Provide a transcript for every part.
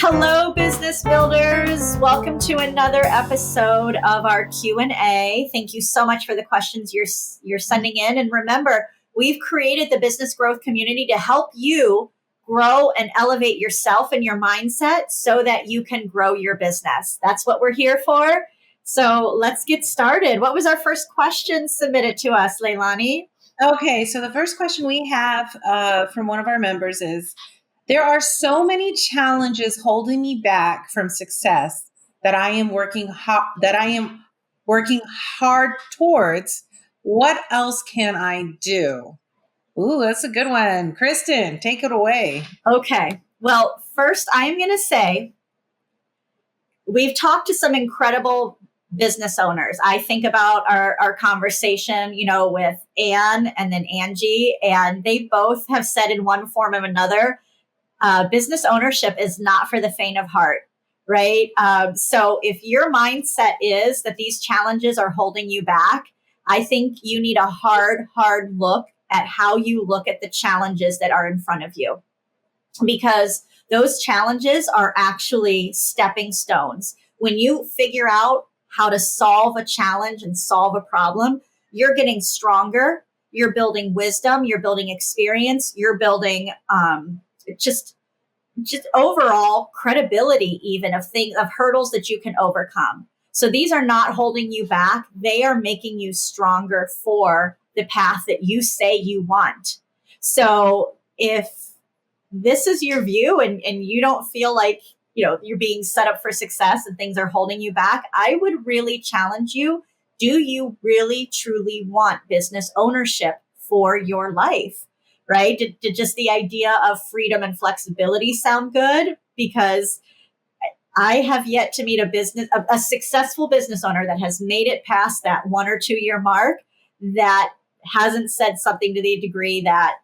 Hello, business builders. Welcome to another episode of our Q&A. Thank you so much for the questions you're sending in. And remember, we've created the business growth community to help you grow and elevate yourself and your mindset so that you can grow your business. That's what we're here for. So let's get started. What was our first question submitted to us, Leilani? Okay, so the first question we have from one of our members is, there are so many challenges holding me back from success that I am working hard towards. What else can I do? Ooh, that's a good one. Kristen, take it away. Okay. Well, first, I am going to say we've talked to some incredible business owners. I think about our conversation, with Anne and then Angie, and they both have said in one form or another, business ownership is not for the faint of heart, right? So if your mindset is that these challenges are holding you back, I think you need a hard look at how you look at the challenges that are in front of you, because those challenges are actually stepping stones. When you figure out how to solve a challenge and solve a problem, you're getting stronger, you're building wisdom, you're building experience, you're building just overall credibility, even of hurdles that you can overcome. So these are not holding you back. They are making you stronger for the path that you say you want. So if this is your view and you don't feel like, you're being set up for success and things are holding you back, I would really challenge you. Do you really, truly want business ownership for your life? Right? Did just the idea of freedom and flexibility sound good? Because I have yet to meet a successful business owner that has made it past that 1 or 2 year mark that hasn't said something to the degree that,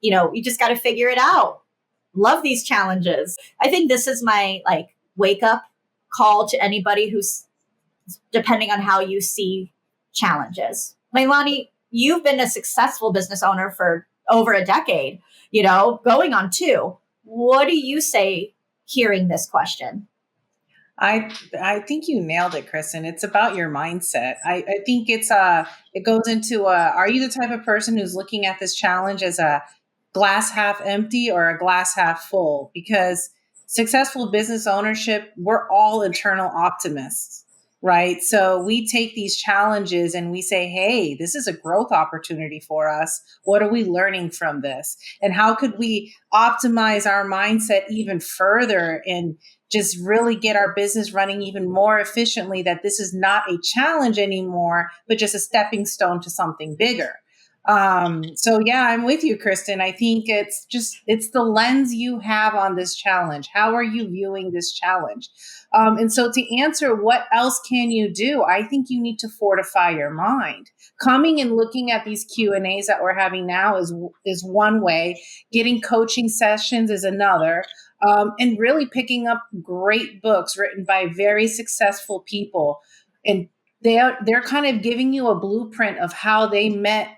you just got to figure it out. Love these challenges. I think this is my wake up call to anybody who's, depending on how you see challenges. Leilani, you've been a successful business owner for over a decade, going on 2. What do you say hearing this question? I think you nailed it, Kristen. It's about your mindset. I think it goes into are you the type of person who's looking at this challenge as a glass half empty or a glass half full? Because successful business ownership, we're all internal optimists, right? So we take these challenges and we say, hey, this is a growth opportunity for us. What are we learning from this? And how could we optimize our mindset even further and just really get our business running even more efficiently, that this is not a challenge anymore, but just a stepping stone to something bigger. So yeah, I'm with you, Kristen. I think it's the lens you have on this challenge. How are you viewing this challenge? And so to answer what else can you do, I think you need to fortify your mind. Coming and looking at these Q&As that we're having now is one way. Getting coaching sessions is another. And really picking up great books written by very successful people. And they're kind of giving you a blueprint of how they met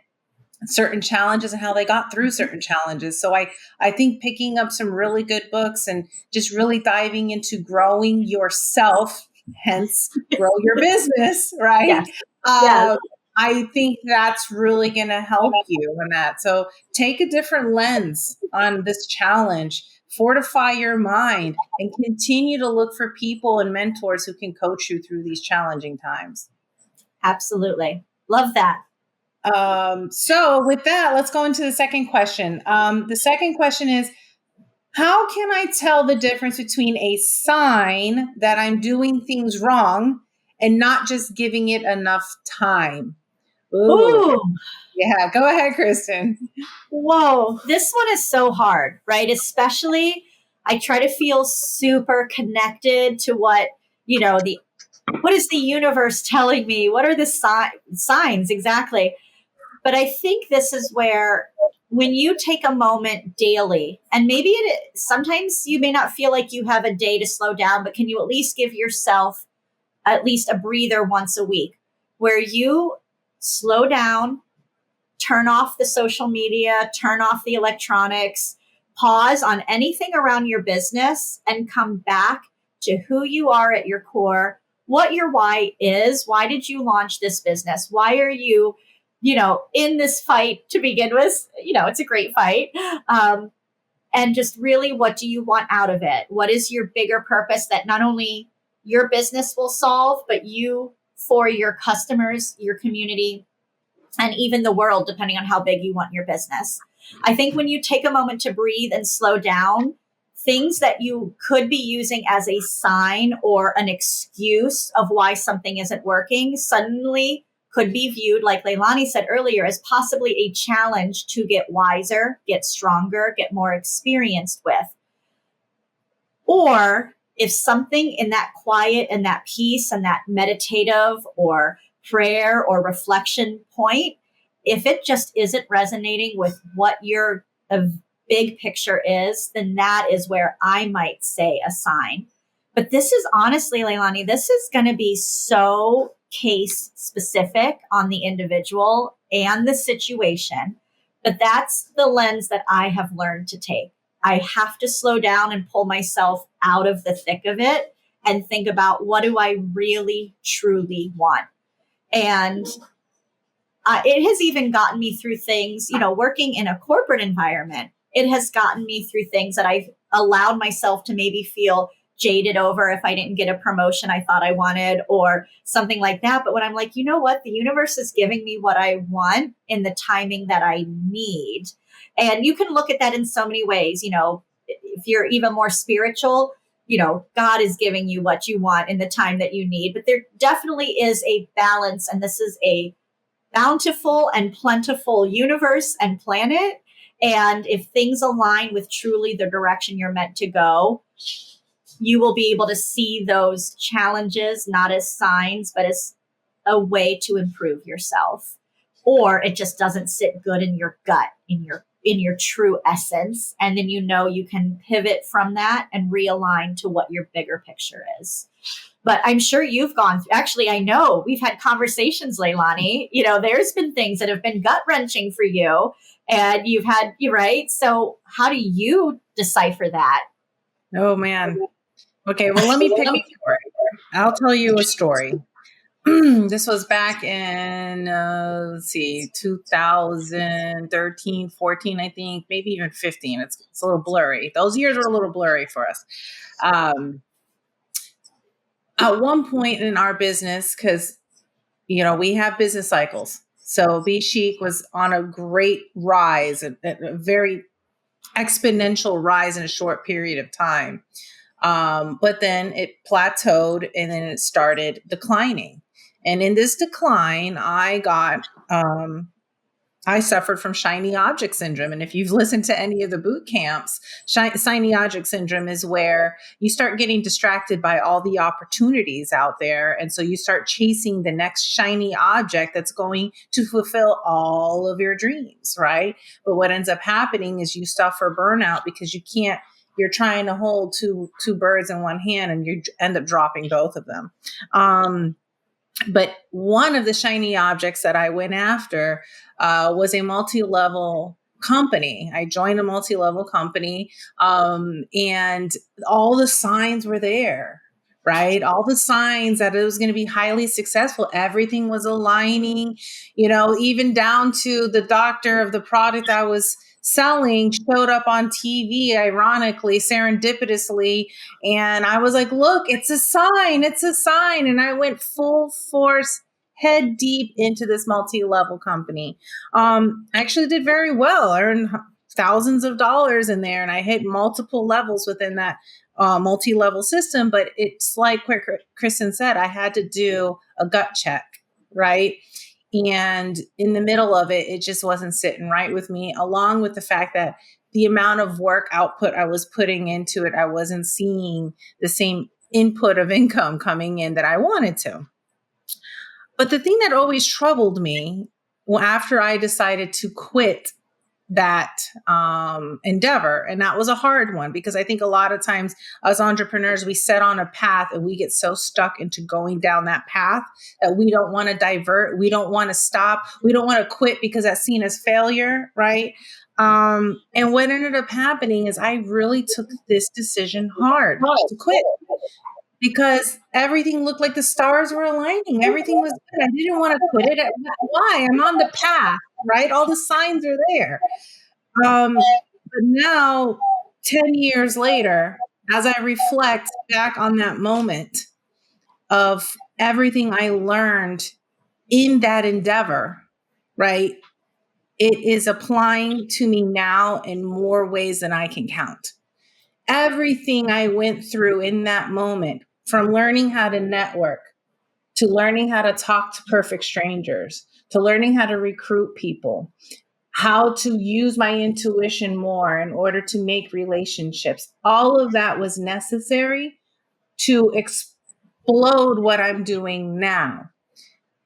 certain challenges and how they got through certain challenges. So I think picking up some really good books and just really diving into growing yourself, hence grow your business, right? Yes. Yes. I think that's really going to help you in that. So take a different lens on this challenge, fortify your mind, and continue to look for people and mentors who can coach you through these challenging times. Absolutely. Love that. So with that, let's go into the second question. The second question is, how can I tell the difference between a sign that I'm doing things wrong and not just giving it enough time? Ooh. Yeah, go ahead, Kristen. Whoa, this one is so hard, right? Especially, I try to feel super connected to what is the universe telling me? What are the signs exactly? But I think this is where, when you take a moment daily, and maybe sometimes you may not feel like you have a day to slow down, but can you at least give yourself at least a breather once a week where you slow down, turn off the social media, turn off the electronics, pause on anything around your business and come back to who you are at your core, what your why is. Why did you launch this business? Why are you, in this fight to begin with? It's a great fight. And just really, what do you want out of it? What is your bigger purpose that not only your business will solve, but you for your customers, your community, and even the world, depending on how big you want your business. I think when you take a moment to breathe and slow down, things that you could be using as a sign or an excuse of why something isn't working suddenly could be viewed, like Leilani said earlier, as possibly a challenge to get wiser, get stronger, get more experienced with. Or if something in that quiet and that peace and that meditative or prayer or reflection point, if it just isn't resonating with what your big picture is, then that is where I might say a sign. But this is honestly, Leilani, this is going to be so case specific on the individual and the situation. But that's the lens that I have learned to take. I have to slow down and pull myself out of the thick of it and think about, what do I really, truly want? And it has even gotten me through things, working in a corporate environment. It has gotten me through things that I've allowed myself to maybe feel jaded over if I didn't get a promotion I thought I wanted or something like that. But when I'm like, you know what, the universe is giving me what I want in the timing that I need. And you can look at that in so many ways. If you're even more spiritual, God is giving you what you want in the time that you need. But there definitely is a balance. And this is a bountiful and plentiful universe and planet. And if things align with truly the direction you're meant to go, you will be able to see those challenges not as signs, but as a way to improve yourself. Or it just doesn't sit good in your gut, in your true essence. And then you can pivot from that and realign to what your bigger picture is. But I'm sure you've gone through, actually, I know we've had conversations, Leilani. There's been things that have been gut wrenching for you and you've had, right? So how do you decipher that? Oh, man. Okay, well, let me pick a story. I'll tell you a story. This was back in, 2013, 14, I think, maybe even 15. It's a little blurry. Those years were a little blurry for us. At one point in our business, because, we have business cycles. So Be Chic was on a great rise, a very exponential rise in a short period of time. But then it plateaued and then it started declining. And in this decline, I suffered from shiny object syndrome. And if you've listened to any of the boot camps, shiny object syndrome is where you start getting distracted by all the opportunities out there. And so you start chasing the next shiny object that's going to fulfill all of your dreams, right? But what ends up happening is you suffer burnout because you're trying to hold two birds in one hand and you end up dropping both of them. But one of the shiny objects that I went after was a multi-level company. I joined a multi-level company, and all the signs were there, right? All the signs that it was going to be highly successful. Everything was aligning, even down to the doctor of the product I was selling showed up on TV, ironically, serendipitously. And I was like, look, it's a sign. It's a sign. And I went full force, head deep into this multi-level company. I actually did very well. I earned thousands of dollars in there and I hit multiple levels within that multi-level system. But it's like what Kristen said, I had to do a gut check, right? And in the middle of it, it just wasn't sitting right with me, along with the fact that the amount of work output I was putting into it, I wasn't seeing the same input of income coming in that I wanted to. But the thing that always troubled me after I decided to quit that endeavor, and that was a hard one, because I think a lot of times as entrepreneurs, we set on a path and we get so stuck into going down that path that we don't want to divert. We don't want to stop. We don't want to quit because that's seen as failure, right? And what ended up happening is I really took this decision hard to quit because everything looked like the stars were aligning. Everything was good. I didn't want to quit it. Why? I'm on the path, right? All the signs are there. But now, 10 years later, as I reflect back on that moment of everything I learned in that endeavor, right? It is applying to me now in more ways than I can count. Everything I went through in that moment, from learning how to network, to learning how to talk to perfect strangers, to learning how to recruit people, how to use my intuition more in order to make relationships. All of that was necessary to explode what I'm doing now.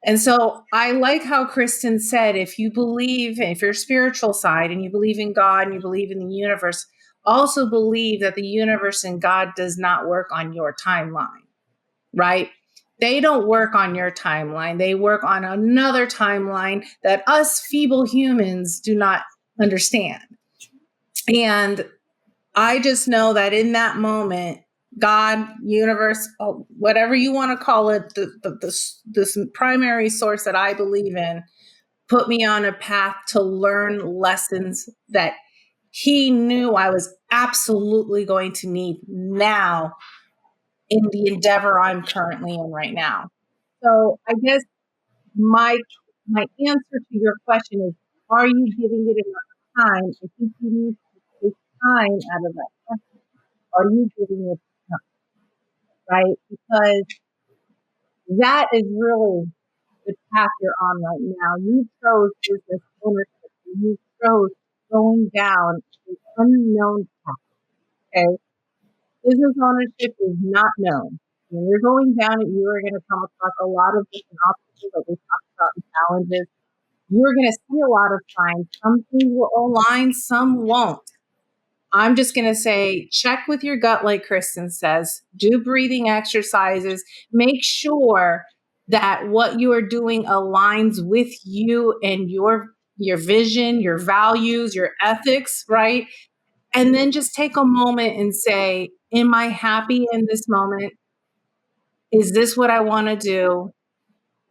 And so I like how Kristen said, if you believe, if you're spiritual side and you believe in God and you believe in the universe, also believe that the universe and God does not work on your timeline, right? They don't work on your timeline. They work on another timeline that us feeble humans do not understand. And I just know that in that moment, God, universe, whatever you want to call it, this primary source that I believe in, put me on a path to learn lessons that he knew I was absolutely going to need now in the endeavor I'm currently in right now. So I guess my my answer to your question is, are you giving it enough time? I think you need to take time out of that question. Are you giving it time, right? Because that is really the path you're on right now. You chose business ownership. You chose going down an unknown path. Okay, business ownership is not known. When you're going down it, you are going to come across a lot of different obstacles that we talked about and challenges. You're going to see a lot of signs. Some things will align, some won't. I'm just going to say, check with your gut, like Kristen says, do breathing exercises, make sure that what you are doing aligns with you and your vision, your values, your ethics, right? And then just take a moment and say, am I happy in this moment? Is this what I want to do?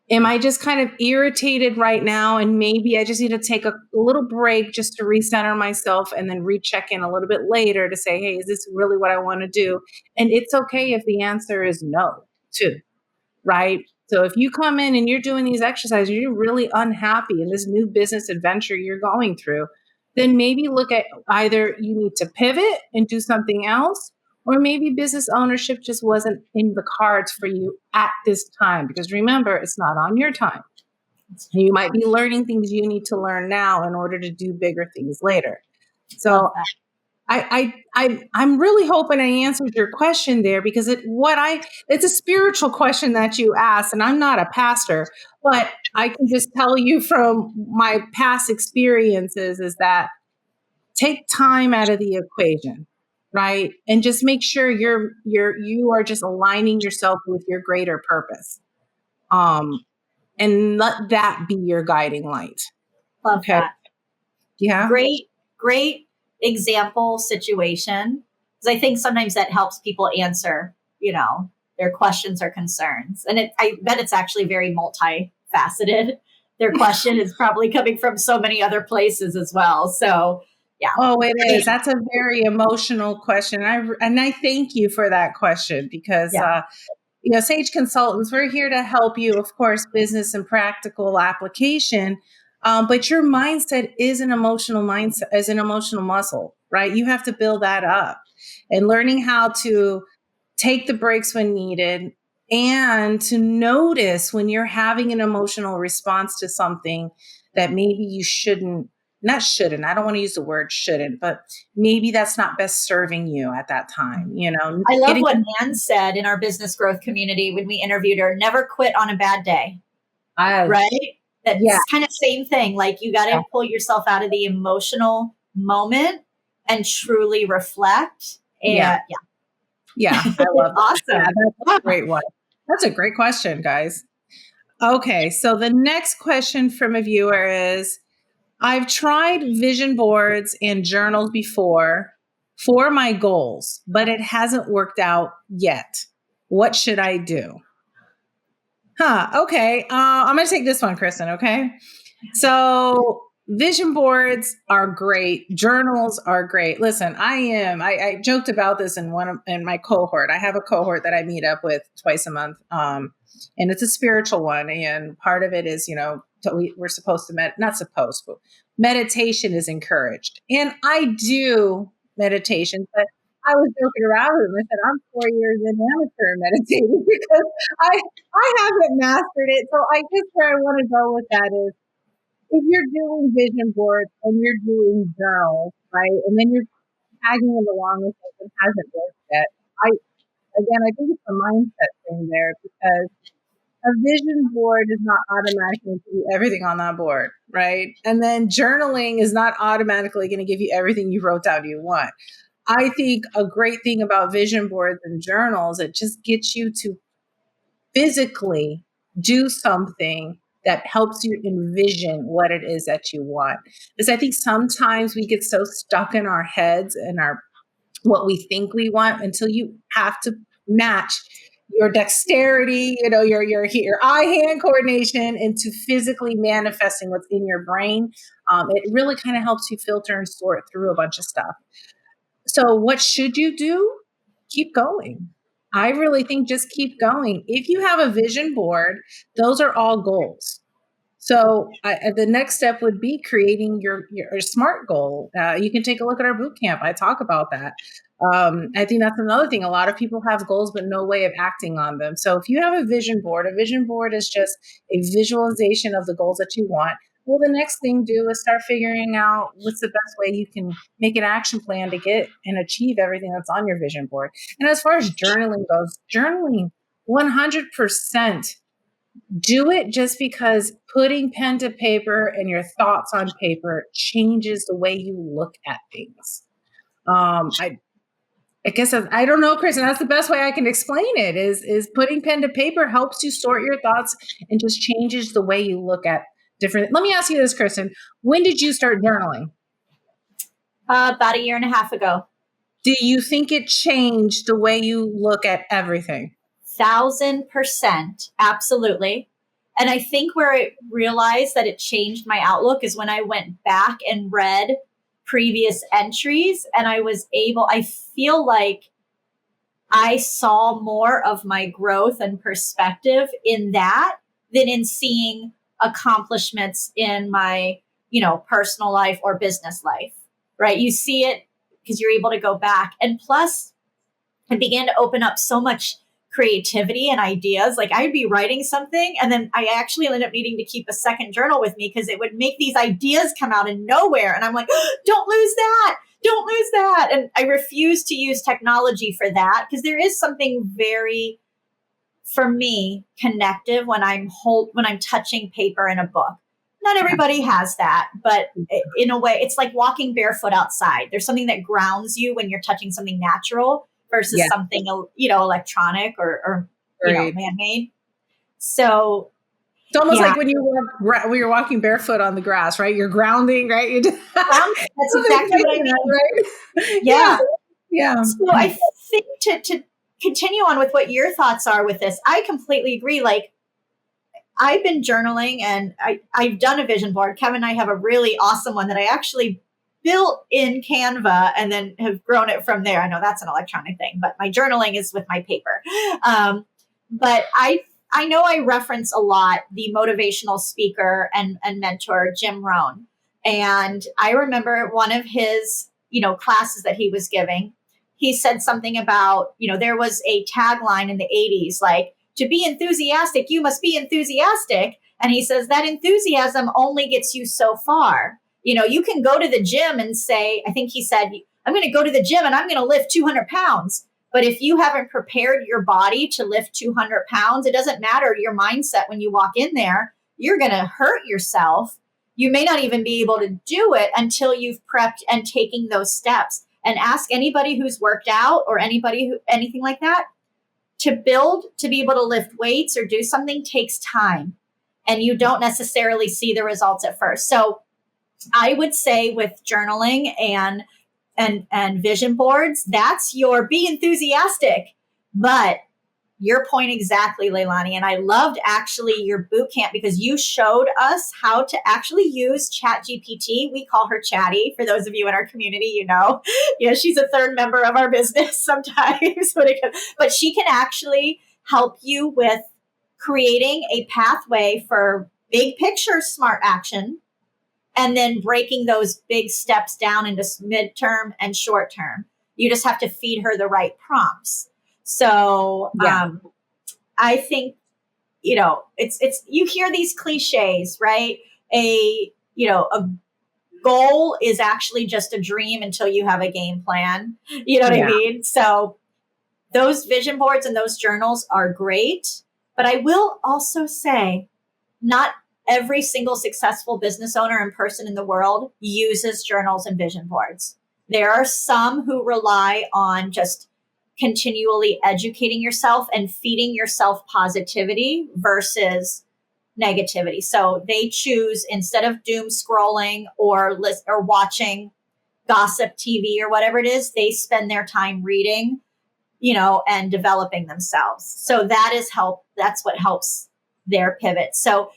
Am I just kind of irritated right now? And maybe I just need to take a little break just to recenter myself and then recheck in a little bit later to say, hey, is this really what I want to do? And it's okay if the answer is no, too, right? So if you come in and you're doing these exercises, you're really unhappy in this new business adventure you're going through, then maybe look at either you need to pivot and do something else, or maybe business ownership just wasn't in the cards for you at this time. Because remember, it's not on your time. You might be learning things you need to learn now in order to do bigger things later. So I'm really hoping I answered your question there, because it's a spiritual question that you asked, and I'm not a pastor, but I can just tell you from my past experiences is that take time out of the equation, right? And just make sure you are just aligning yourself with your greater purpose. And let that be your guiding light. Love Okay. that. Yeah. Great example situation. Because I think sometimes that helps people answer, their questions or concerns. And I bet it's actually very multifaceted. Their question is probably coming from so many other places as well. So yeah. Oh, it is. That's a very emotional question. And I thank you for that question, because Sage Consultants, we're here to help you, of course, business and practical application. But your mindset is an emotional muscle, right? You have to build that up, and learning how to take the breaks when needed, and to notice when you're having an emotional response to something that maybe you I don't want to use the word shouldn't, but maybe that's not best serving you at that time. I love what Ann said in our business growth community when we interviewed her: never quit on a bad day. Right? That's kind of same thing. Like, you got to pull yourself out of the emotional moment and truly reflect. And I love that. Awesome. Yeah, that's a great one. That's a great question, guys. Okay, so the next question from a viewer is, I've tried vision boards and journals before for my goals, but it hasn't worked out yet. What should I do? Okay. I'm going to take this one, Kristen. Okay. So vision boards are great. Journals are great. Listen, I joked about this in my cohort. I have a cohort that I meet up with twice a month. And it's a spiritual one. And part of it is, we're supposed to not supposed, but meditation is encouraged. And I do meditation, but I was joking around with him. I said, I'm 4 years in amateur meditating because I haven't mastered it. So I guess where I want to go with that is, if you're doing vision boards and you're doing journals, right, and then you're tagging it along with something that hasn't worked yet, I think it's a mindset thing there, because a vision board is not automatically going to do everything on that board, right? And then journaling is not automatically going to give you everything you wrote down you want. I think a great thing about vision boards and journals, it just gets you to physically do something that helps you envision what it is that you want. Because I think sometimes we get so stuck in our heads and our what we think we want, until you have to match your dexterity, your eye-hand coordination into physically manifesting what's in your brain. It really kind of helps you filter and sort through a bunch of stuff. So what should you do? Keep going. I really think just keep going. If you have a vision board, those are all goals. So the next step would be creating your SMART goal. You can take a look at our boot camp. I talk about that. I think that's another thing. A lot of people have goals, but no way of acting on them. So if you have a vision board is just a visualization of the goals that you want. Well, the next thing do is start figuring out what's the best way you can make an action plan to get and achieve everything that's on your vision board. And as far as journaling goes, journaling 100%. Do it, just because putting pen to paper and your thoughts on paper changes the way you look at things. I guess I don't know, Chris, and that's the best way I can explain it is putting pen to paper helps you sort your thoughts and just changes the way you look at different. Let me ask you this, Kristen. When did you start journaling? About a year and a half ago. Do you think it changed the way you look at everything? 1,000%. Absolutely. And I think where I realized that it changed my outlook is when I went back and read previous entries, and I feel like I saw more of my growth and perspective in that than in seeing accomplishments in my, personal life or business life, right? You see it because you're able to go back. And plus, I began to open up so much creativity and ideas. Like, I'd be writing something, and then I actually ended up needing to keep a second journal with me because it would make these ideas come out of nowhere. And I'm like, don't lose that. Don't lose that. And I refuse to use technology for that, because there is something very, for me, connective when I'm touching paper in a book. Not everybody has that, but in a way, it's like walking barefoot outside. There's something that grounds you when you're touching something natural versus something, electronic or man-made. So it's almost like when you're walking barefoot on the grass, right? You're grounding, right? That's exactly what I mean. Right? Yeah. So I think to continue on with what your thoughts are with this, I completely agree. Like, I've been journaling, and I've done a vision board. Kevin and I have a really awesome one that I actually built in Canva and then have grown it from there. I know that's an electronic thing, but my journaling is with my paper. But I know I reference a lot the motivational speaker and mentor, Jim Rohn. And I remember one of his, classes that he was giving, he said something about, there was a tagline in the 80s, like, to be enthusiastic, you must be enthusiastic. And he says that enthusiasm only gets you so far. You can go to the gym and say, I think he said, I'm going to go to the gym and I'm going to lift 200 pounds. But if you haven't prepared your body to lift 200 pounds, it doesn't matter your mindset when you walk in there. You're going to hurt yourself. You may not even be able to do it until you've prepped and taking those steps. And ask anybody who's worked out or anything like that. To be able to lift weights or do something takes time. And you don't necessarily see the results at first. So I would say with journaling and vision boards, that's your be enthusiastic. But your point exactly, Leilani. And I loved actually your boot camp because you showed us how to actually use Chat GPT. We call her Chatty. For those of you in our community, she's a third member of our business sometimes. But she can actually help you with creating a pathway for big picture smart action and then breaking those big steps down into midterm and short term. You just have to feed her the right prompts. So I think, it's you hear these cliches, right? A goal is actually just a dream until you have a game plan. You know what I mean? So those vision boards and those journals are great. But I will also say, not every single successful business owner and person in the world uses journals and vision boards. There are some who rely on just continually educating yourself and feeding yourself positivity versus negativity. So they choose, instead of doom scrolling or watching gossip TV or whatever it is, they spend their time reading, and developing themselves. So that's what helps their pivot. So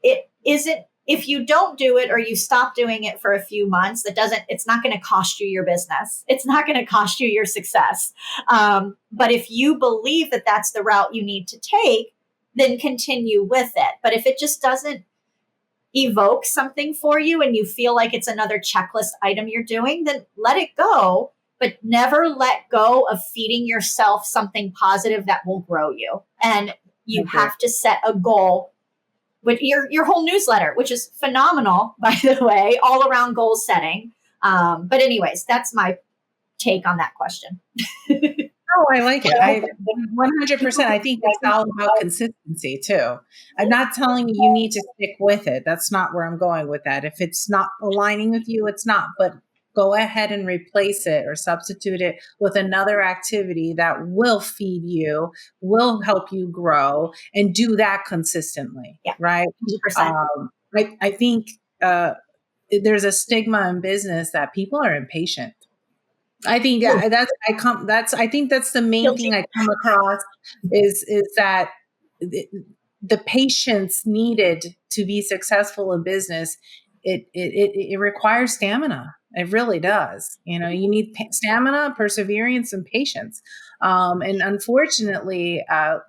it isn't, if you don't do it or you stop doing it for a few months, it's not going to cost you your business. It's not going to cost you your success. But if you believe that that's the route you need to take, then continue with it. But if it just doesn't evoke something for you and you feel like it's another checklist item you're doing, then let it go. But never let go of feeding yourself something positive that will grow you. And you have to set a goal with your whole newsletter, which is phenomenal, by the way, all around goal setting. But anyways, that's my take on that question. Oh, I like it. 100%. I think it's all about consistency too. I'm not telling you need to stick with it. That's not where I'm going with that. If it's not aligning with you, it's not. But go ahead and replace it or substitute it with another activity that will feed you, will help you grow, and do that consistently. Yeah, right? 100%. I think there's a stigma in business that people are impatient. I think I think that's the main thing I come across is that the patience needed to be successful in business, it requires stamina. It really does. You need stamina, perseverance, and patience. And unfortunately, a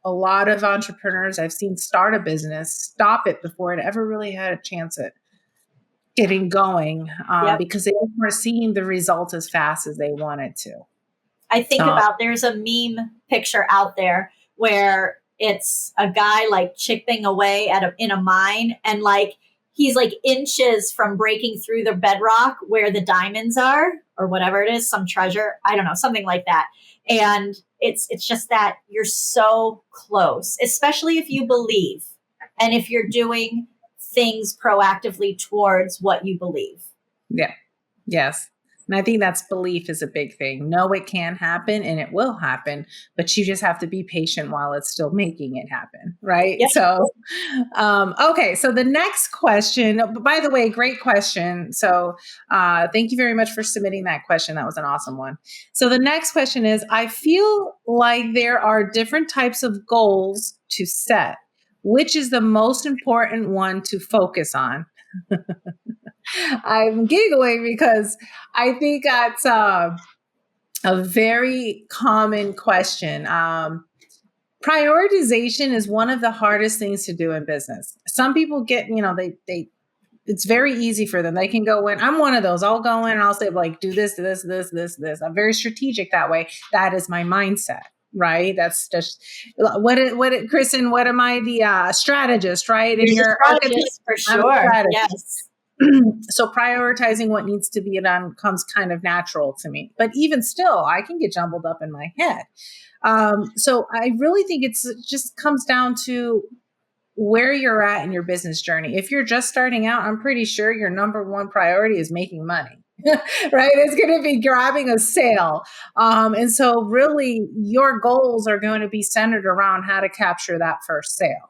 lot of entrepreneurs I've seen start a business, stop it before it ever really had a chance at getting going, because they weren't seeing the results as fast as they wanted to. I think there's a meme picture out there where it's a guy like chipping away in a mine, and like he's like inches from breaking through the bedrock where the diamonds are, or whatever it is, some treasure, I don't know, something like that. And it's just that you're so close, especially if you believe and if you're doing things proactively towards what you believe. Yeah. Yes. And I think that's belief is a big thing. No, it can happen and it will happen, but you just have to be patient while it's still making it happen. Right. Yep. So, okay. So the next question, by the way, great question. So thank you very much for submitting that question. That was an awesome one. So the next question is, I feel like there are different types of goals to set. Which is the most important one to focus on? I'm giggling because I think that's a very common question. Prioritization is one of the hardest things to do in business. Some people get, it's very easy for them. They can go in. I'm one of those. I'll go in and I'll say, like, do this, this, this, this, this. I'm very strategic that way. That is my mindset. Right. That's just Kristen, what am I? The strategist, right? And you're strategist for sure. Yes. So prioritizing what needs to be done comes kind of natural to me. But even still, I can get jumbled up in my head. So I really think it just comes down to where you're at in your business journey. If you're just starting out, I'm pretty sure your number one priority is making money. Right? It's going to be grabbing a sale. And so really your goals are going to be centered around how to capture that first sale.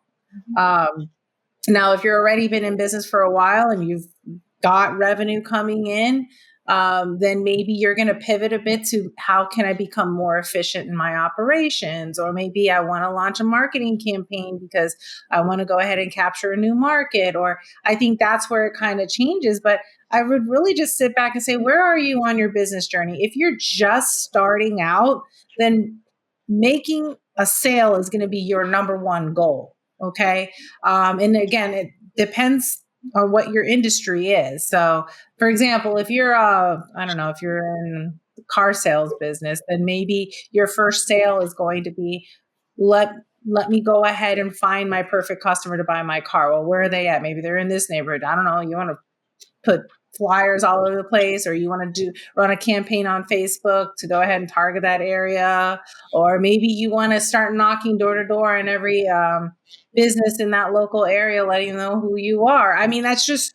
Now, if you're already been in business for a while and you've got revenue coming in, then maybe you're going to pivot a bit to how can I become more efficient in my operations? Or maybe I want to launch a marketing campaign because I want to go ahead and capture a new market. Or I think that's where it kind of changes. But I would really just sit back and say, where are you on your business journey? If you're just starting out, then making a sale is going to be your number one goal. Okay. And again, it depends on what your industry is. So, for example, if you're, I don't know, if you're in the car sales business, then maybe your first sale is going to be let let me go ahead and find my perfect customer to buy my car. Well, where are they at? Maybe they're in this neighborhood. I don't know. You want to put flyers all over the place, or you want to run a campaign on Facebook to go ahead and target that area, or maybe you want to start knocking door to door in every business in that local area, letting them know who you are. I mean, that's just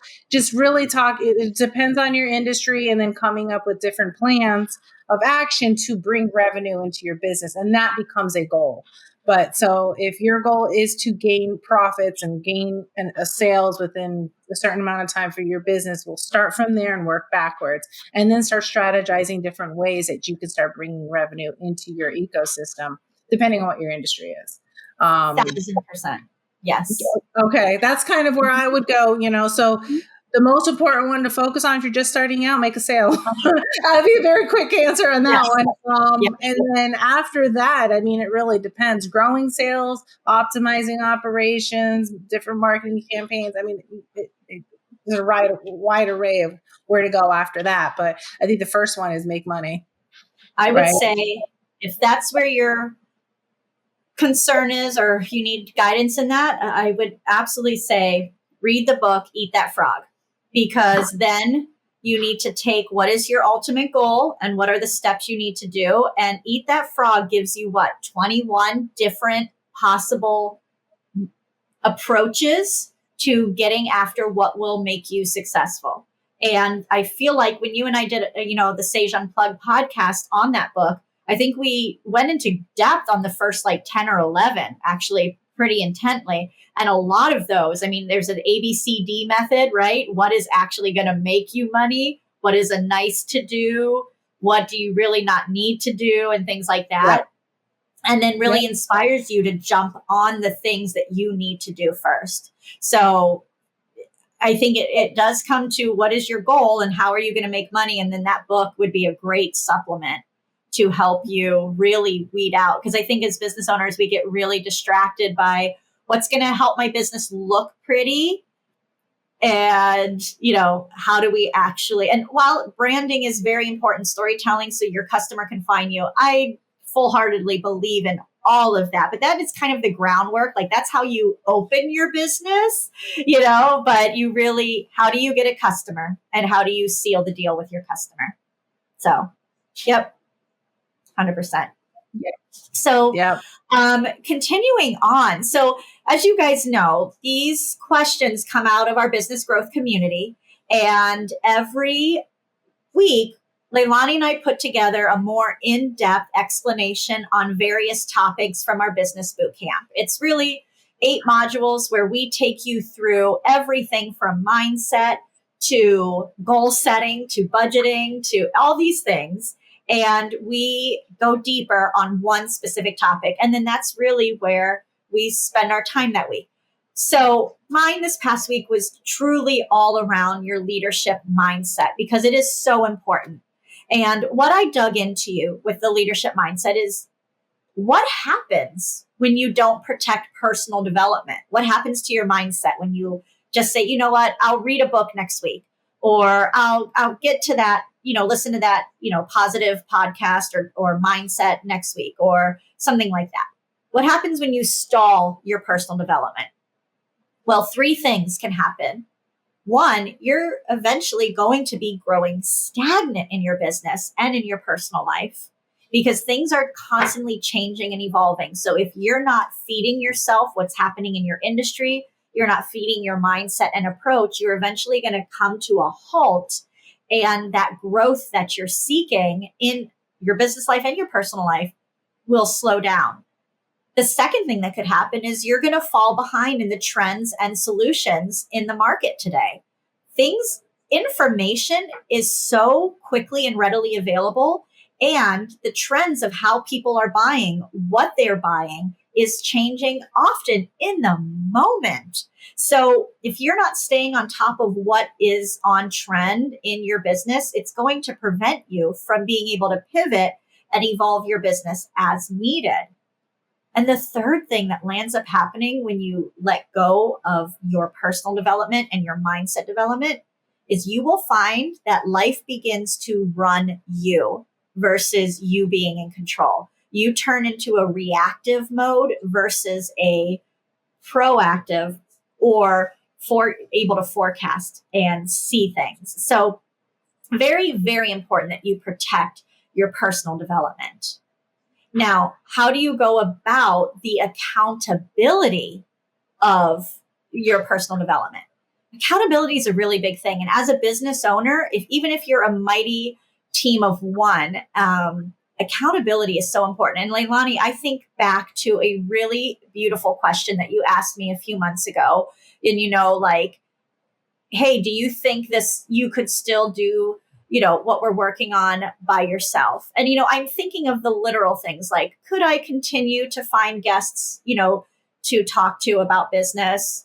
really talk. It depends on your industry, and then coming up with different plans of action to bring revenue into your business, and that becomes a goal. But so if your goal is to gain profits and gain a sales within a certain amount of time for your business, we'll start from there and work backwards, and then start strategizing different ways that you can start bringing revenue into your ecosystem, depending on what your industry is. 1,000%. Yes. Okay, that's kind of where I would go, so the most important one to focus on if you're just starting out, make a sale. That'd be a very quick answer on that Yes. one. Yes. And then after that, I mean, it really depends. Growing sales, optimizing operations, different marketing campaigns. I mean, there's a wide array of where to go after that. But I think the first one is make money. I would Right. say if that's where your concern is, or you need guidance in that, I would absolutely say read the book, Eat That Frog, because then you need to take what is your ultimate goal and what are the steps you need to do. And Eat That Frog gives you 21 different possible approaches to getting after what will make you successful. And I feel like when you and I did, the Sage Unplugged podcast on that book, I think we went into depth on the first 10 or 11, actually pretty intently. And a lot of those, I mean, there's an ABCD method, right? What is actually going to make you money? What is a nice to do? What do you really not need to do? And things like that. Yep. And then really inspires you to jump on the things that you need to do first. So I think it does come to what is your goal and how are you going to make money? And then that book would be a great supplement to help you really weed out. Because I think as business owners, we get really distracted by what's going to help my business look pretty. And, how do we actually, and while branding is very important, storytelling so your customer can find you, I full-heartedly believe in all of that. But that is kind of the groundwork. That's how you open your business, but you really, how do you get a customer and how do you seal the deal with your customer? So, yep. 100%. Yep. So, continuing on. So, as you guys know, these questions come out of our business growth community. And every week, Leilani and I put together a more in-depth explanation on various topics from our business boot camp. It's really 8 modules where we take you through everything from mindset to goal setting to budgeting to all these things. And we go deeper on one specific topic. And then that's really where we spend our time that week. So mine this past week was truly all around your leadership mindset because it is so important. And what I dug into you with the leadership mindset is what happens when you don't protect personal development? What happens to your mindset when you just say, you know what, I'll read a book next week, or I'll get to that, listen to that, positive podcast or mindset next week or something like that. What happens when you stall your personal development? Well, 3 things can happen. 1, you're eventually going to be growing stagnant in your business and in your personal life because things are constantly changing and evolving. So if you're not feeding yourself what's happening in your industry, you're not feeding your mindset and approach, you're eventually going to come to a halt. And that growth that you're seeking in your business life and your personal life will slow down. The second thing that could happen is you're going to fall behind in the trends and solutions in the market today. Information is so quickly and readily available, and the trends of how people are buying, what they're buying, is changing often in the moment. So if you're not staying on top of what is on trend in your business, it's going to prevent you from being able to pivot and evolve your business as needed. And the third thing that lands up happening when you let go of your personal development and your mindset development is you will find that life begins to run you versus you being in control. You turn into a reactive mode versus a proactive or able to forecast and see things. So very, very important that you protect your personal development. Now, how do you go about the accountability of your personal development? Accountability is a really big thing. And as a business owner, even if you're a mighty team of one, accountability is so important. And Leilani, I think back to a really beautiful question that you asked me a few months ago. And, hey, do you think you could still do, what we're working on by yourself? And, I'm thinking of the literal things like, could I continue to find guests, to talk to about business?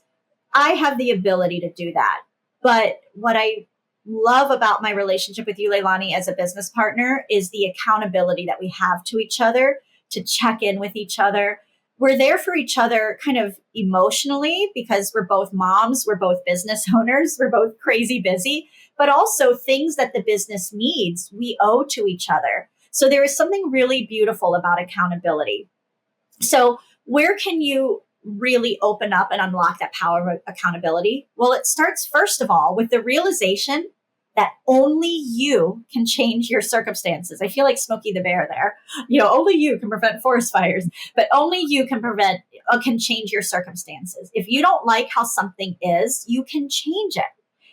I have the ability to do that. But what I love about my relationship with you, Leilani, as a business partner is the accountability that we have to each other, to check in with each other. We're there for each other kind of emotionally because we're both moms, we're both business owners, we're both crazy busy, but also things that the business needs, we owe to each other. So there is something really beautiful about accountability. So where can you really open up and unlock that power of accountability? Well, it starts first of all with the realization that only you can change your circumstances. I feel like Smokey the Bear there. Only you can prevent forest fires, but only you can change your circumstances. If you don't like how something is, you can change it.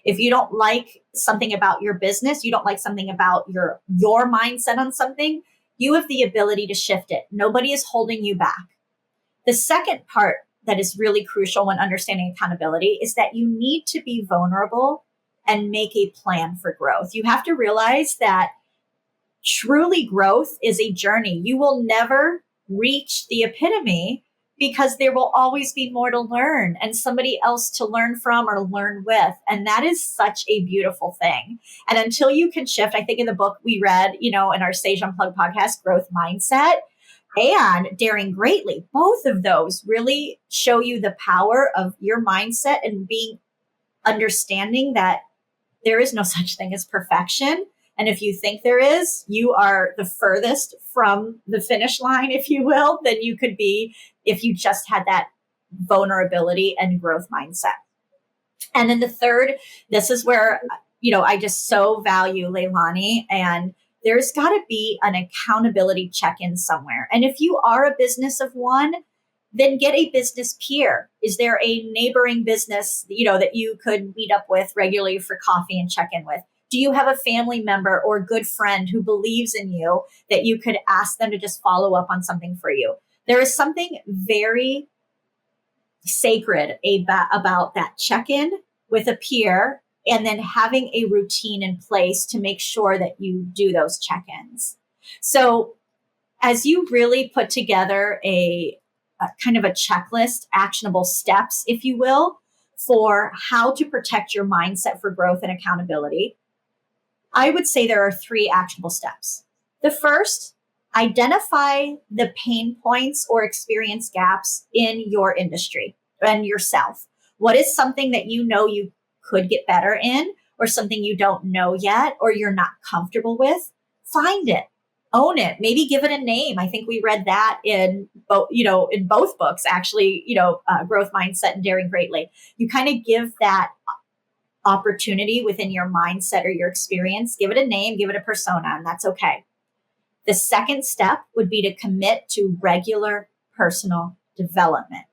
If you don't like something about your business, you don't like something about your mindset on something, you have the ability to shift it. Nobody is holding you back. The second part that is really crucial when understanding accountability is that you need to be vulnerable and make a plan for growth. You have to realize that truly growth is a journey. You will never reach the epitome because there will always be more to learn and somebody else to learn from or learn with. And that is such a beautiful thing. And until you can shift, I think in the book we read, in our Sage Unplugged podcast, Growth Mindset and Daring Greatly, both of those really show you the power of your mindset and understanding that there is no such thing as perfection. And if you think there is, you are the furthest from the finish line, if you will, than you could be if you just had that vulnerability and growth mindset. And then the third, this is where, I just so value Leilani, and there's got to be an accountability check-in somewhere. And if you are a business of one, then get a business peer. Is there a neighboring business, that you could meet up with regularly for coffee and check in with? Do you have a family member or good friend who believes in you that you could ask them to just follow up on something for you? There is something very sacred about that check-in with a peer and then having a routine in place to make sure that you do those check-ins. So as you really put together a kind of a checklist, actionable steps, if you will, for how to protect your mindset for growth and accountability, I would say there are 3 actionable steps. The first, identify the pain points or experience gaps in your industry and yourself. What is something that you could get better in, or something you don't know yet, or you're not comfortable with? Find it. Own it. Maybe give it a name. I think we read that in both books, actually, Growth Mindset and Daring Greatly. You kind of give that opportunity within your mindset or your experience, give it a name, give it a persona, and that's okay. The second step would be to commit to regular personal development.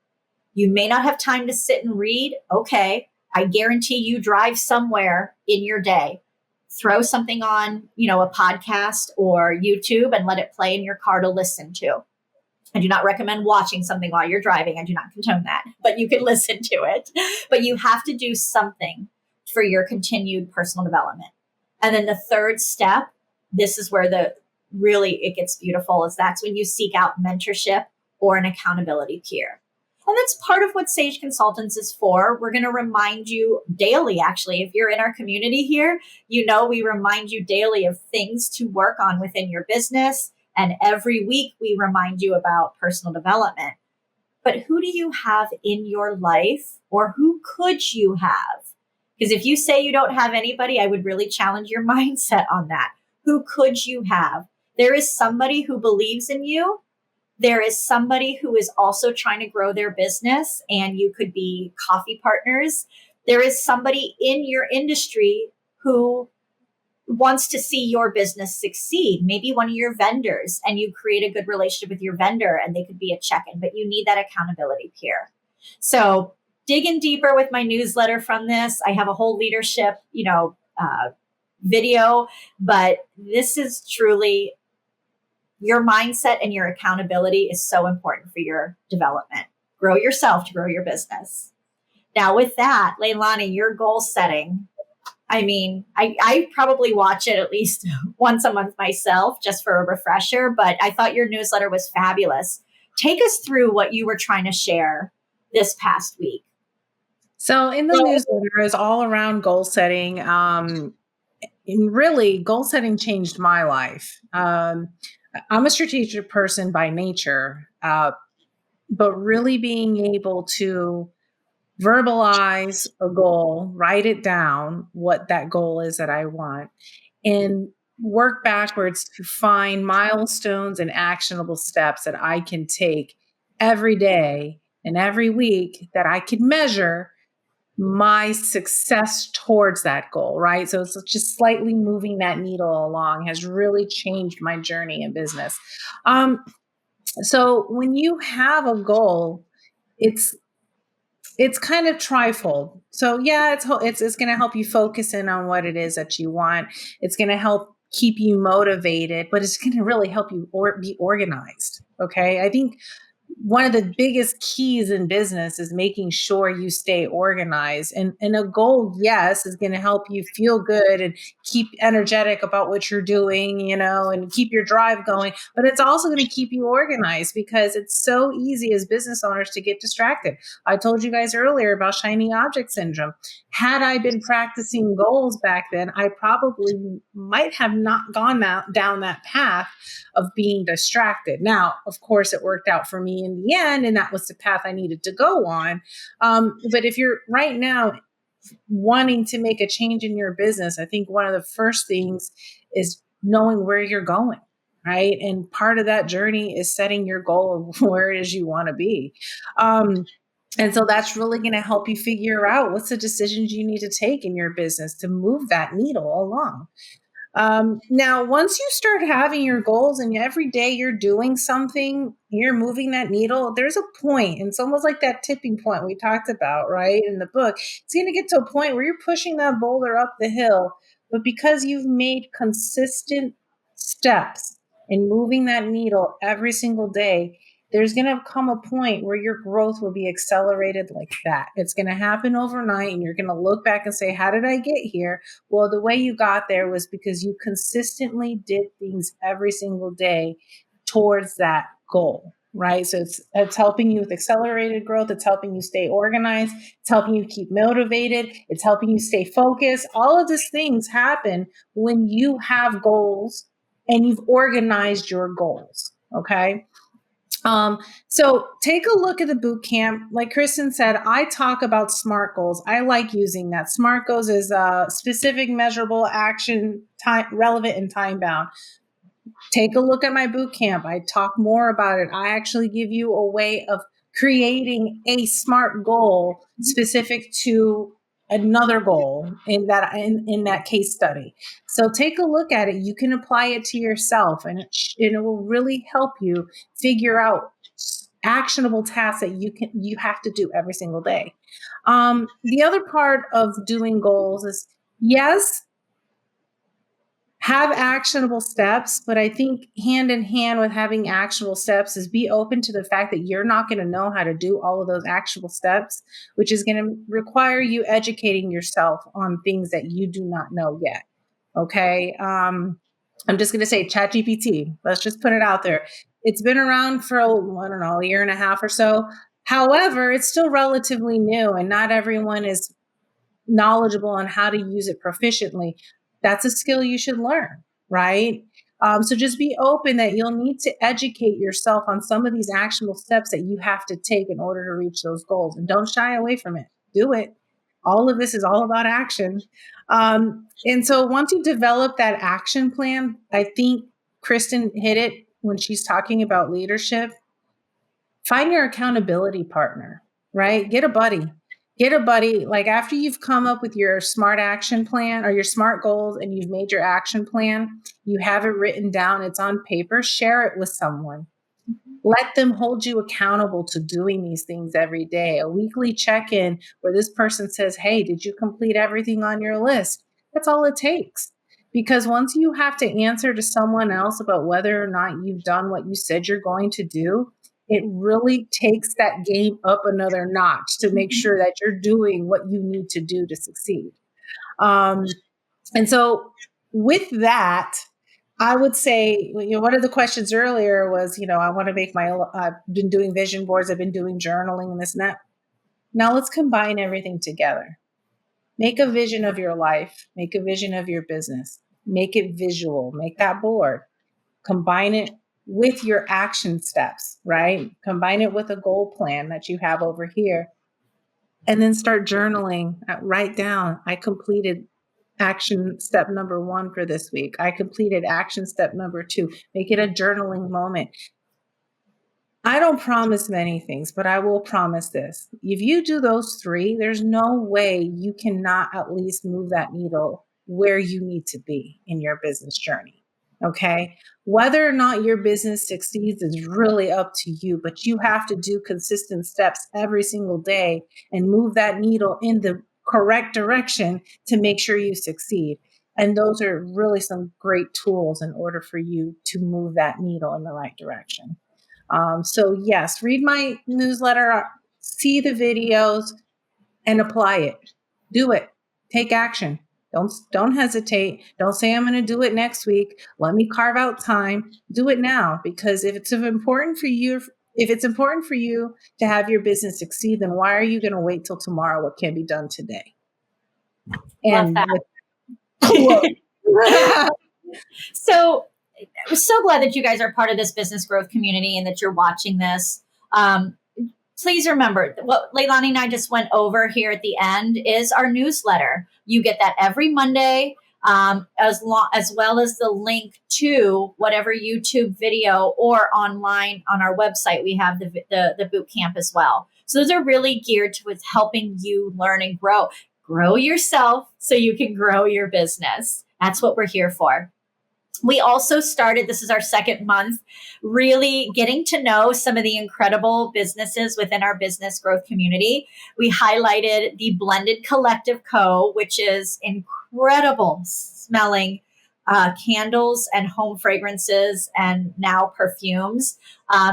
You may not have time to sit and read. Okay. I guarantee you drive somewhere in your day. Throw something on, a podcast or YouTube and let it play in your car to listen to. I do not recommend watching something while you're driving. I do not condone that, but you can listen to it. But you have to do something for your continued personal development. And then the third step, this is where the really it gets beautiful, is that's when you seek out mentorship or an accountability peer. And that's part of what Sage Consultants is for. We're going to remind you daily, actually, if you're in our community here, you know, we remind you daily of things to work on within your business. And every week we remind you about personal development. But who do you have in your life, or who could you have? Because if you say you don't have anybody, I would really challenge your mindset on that. Who could you have? There is somebody who believes in you. There is somebody who is also trying to grow their business, and you could be coffee partners. There is somebody in your industry who wants to see your business succeed. Maybe one of your vendors, and you create a good relationship with your vendor, and they could be a check-in, but you need that accountability peer. So digging deeper with my newsletter from this, I have a whole leadership, video, but this is truly your mindset, and your accountability is so important for your development. Grow yourself to grow your business. Now, with that, Leilani, your goal setting. I mean, I probably watch it at least once a month myself just for a refresher, but I thought your newsletter was fabulous. Take us through what you were trying to share this past week. So in the newsletter is all around goal setting. And really, goal setting changed my life. I'm a strategic person by nature, but really being able to verbalize a goal, write it down, what that goal is that I want, and work backwards to find milestones and actionable steps that I can take every day and every week that I can measure my success towards that goal, right? So it's just slightly moving that needle along has really changed my journey in business. So when you have a goal, it's kind of trifold. So yeah, it's going to help you focus in on what it is that you want. It's going to help keep you motivated, but it's going to really help you be organized. Okay, I think one of the biggest keys in business is making sure you stay organized. And a goal, yes, is going to help you feel good and keep energetic about what you're doing, and keep your drive going. But it's also going to keep you organized, because it's so easy as business owners to get distracted. I told you guys earlier about shiny object syndrome. Had I been practicing goals back then, I probably might have not gone down that path of being distracted. Now, of course, it worked out for me in the end, and that was the path I needed to go on. But if you're right now wanting to make a change in your business, I think one of the first things is knowing where you're going, right? And part of that journey is setting your goal of where it is you want to be. And so that's really going to help you figure out what's the decisions you need to take in your business to move that needle along. Now, once you start having your goals and every day you're doing something, you're moving that needle, there's a point. And it's almost like that tipping point we talked about, right, in the book. It's going to get to a point where you're pushing that boulder up the hill. But because you've made consistent steps in moving that needle every single day, there's going to come a point where your growth will be accelerated like that. It's going to happen overnight, and you're going to look back and say, how did I get here? Well, the way you got there was because you consistently did things every single day towards that goal, right? So it's helping you with accelerated growth. It's helping you stay organized. It's helping you keep motivated. It's helping you stay focused. All of these things happen when you have goals and you've organized your goals, okay? So take a look at the boot camp. Like Kristen said, I talk about SMART goals. I like using that. SMART goals is specific, measurable, action, time, relevant, and time bound. Take a look at my boot camp. I talk more about it. I actually give you a way of creating a SMART goal specific to another goal in that case study. So take a look at it. You can apply it to yourself, and it will really help you figure out actionable tasks that you have to do every single day. The other part of doing goals is, yes, have actionable steps, but I think hand in hand with having actionable steps is be open to the fact that you're not going to know how to do all of those actionable steps, which is going to require you educating yourself on things that you do not know yet. Okay. I'm just going to say ChatGPT. Let's just put it out there. It's been around for, I don't know, a year and a half or so. However, it's still relatively new and not everyone is knowledgeable on how to use it proficiently. That's a skill you should learn, right? So just be open that you'll need to educate yourself on some of these actionable steps that you have to take in order to reach those goals. And don't shy away from it. Do it. All of this is all about action. And so once you develop that action plan, I think Kristen hit it when she's talking about leadership. Find your accountability partner, right? Get a buddy. Get a buddy. Like after you've come up with your smart action plan or your smart goals and you've made your action plan, you have it written down, it's on paper, share it with someone. Let them hold you accountable to doing these things every day. A weekly check in where this person says, hey, did you complete everything on your list? That's all it takes. Because once you have to answer to someone else about whether or not you've done what you said you're going to do, it really takes that game up another notch to make sure that you're doing what you need to do to succeed. And so, with that, I would say, one of the questions earlier was, I want to make I've been doing vision boards, I've been doing journaling and this and that. Now let's combine everything together. Make a vision of your life, make a vision of your business, make it visual, make that board, combine it with your action steps, right? Combine it with a goal plan that you have over here. And then start journaling. Write down, I completed action step number 1 for this week. I completed action step number 2. Make it a journaling moment. I don't promise many things, but I will promise this. If you do those 3, there's no way you cannot at least move that needle where you need to be in your business journey. Okay. Whether or not your business succeeds is really up to you, but you have to do consistent steps every single day and move that needle in the correct direction to make sure you succeed. And those are really some great tools in order for you to move that needle in the right direction. So yes, read my newsletter, see the videos, and apply it. Do it. Take action. Don't hesitate. Don't say I'm going to do it next week. Let me carve out time. Do it now, because if it's important for you to have your business succeed, then why are you going to wait till tomorrow? What can be done today? Love And that. So I'm so glad that you guys are part of this business growth community and that you're watching this. Please remember what Leilani and I just went over here at the end is our newsletter. You get that every Monday, as well as the link to whatever YouTube video or online on our website. We have the boot camp as well. So those are really geared towards helping you learn and grow yourself so you can grow your business. That's what we're here for. We also started, this is our second month, really getting to know some of the incredible businesses within our business growth community. We highlighted the Blended Collective Co., which is incredible smelling candles and home fragrances and now perfumes.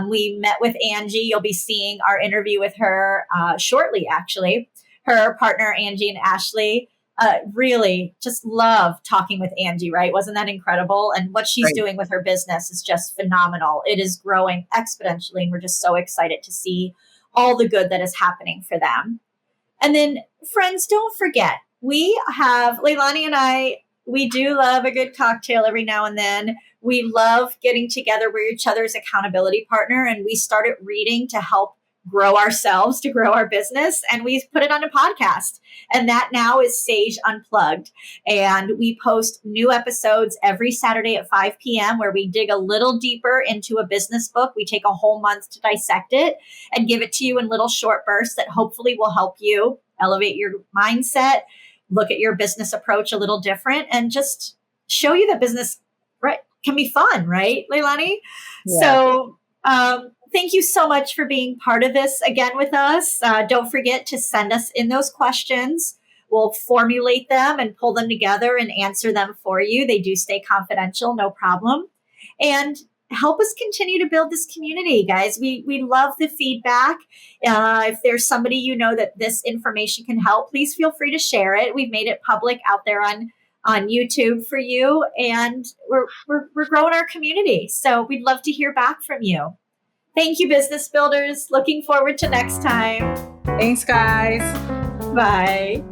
We met with Angie. You'll be seeing our interview with her shortly, actually. Her partner, Angie and Ashley. Really just love talking with Angie, right? Wasn't that incredible? And what she's doing with her business is just phenomenal. It is growing exponentially, and we're just so excited to see all the good that is happening for them. And then, friends, don't forget, we have Leilani and I, we do love a good cocktail every now and then. We love getting together. We're each other's accountability partner, and we started reading to help grow ourselves, to grow our business. And we put it on a podcast. And that now is Sage Unplugged. And we post new episodes every Saturday at 5 p.m. where we dig a little deeper into a business book. We take a whole month to dissect it and give it to you in little short bursts that hopefully will help you elevate your mindset, look at your business approach a little different, and just show you that business can be fun, right, Leilani? Yeah. So, thank you so much for being part of this again with us. Don't forget to send us in those questions. we'll formulate them and pull them together and answer them for you. They do stay confidential, no problem. And help us continue to build this community, guys. We love the feedback. If there's somebody you know that this information can help, please feel free to share it. We've made it public out there on YouTube for you, and we're growing our community. So we'd love to hear back from you. Thank you, business builders. Looking forward to next time. Thanks, guys. Bye.